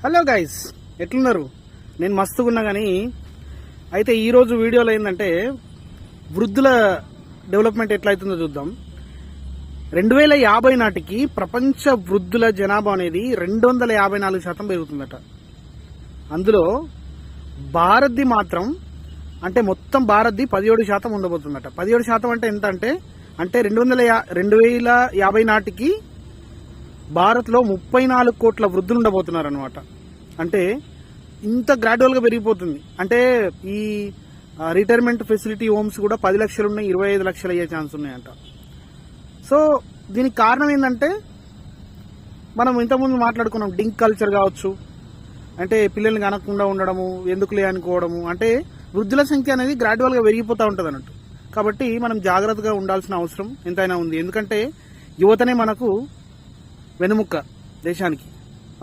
Hello guys, ఎట్లున్నారు? నేను మస్తుగా ఉన్నా. కానీ అయితే ఈరోజు వీడియోలో ఏంటంటే వృద్ధుల డెవలప్మెంట్ ఎట్లయితుందో చూద్దాం. 2050 నాటికి ప్రపంచ వృద్ధుల జనాభా అనేది 254% పెరుగుతుందట. అందులో భారత్ది మాత్రం అంటే మొత్తం భారత్ది 17% ఉండబోతుందట. 17% అంటే ఎంత అంటే 2050 నాటికి భారత్లో 34 కోట్ల వృద్ధులు ఉండబోతున్నారు అనమాట. అంటే ఇంత గ్రాడ్యువల్గా పెరిగిపోతుంది. అంటే ఈ రిటైర్మెంట్ ఫెసిలిటీ హోమ్స్ కూడా 10 లక్షలు ఉన్నాయి, 25 లక్షలు అయ్యే ఛాన్స్ ఉన్నాయంట. సో దీనికి కారణం ఏంటంటే మనం ఇంతకుముందు మాట్లాడుకున్నాం, డింక్ కల్చర్ కావచ్చు, అంటే పిల్లల్ని కనకుండా ఉండడము, ఎందుకులే అనుకోవడము, అంటే వృద్ధుల సంఖ్య అనేది గ్రాడ్యువల్గా పెరిగిపోతూ ఉంటుంది అన్నట్టు. కాబట్టి మనం జాగ్రత్తగా ఉండాల్సిన అవసరం ఎంతైనా ఉంది. ఎందుకంటే యువతనే మనకు వెనుముక్క దేశానికి.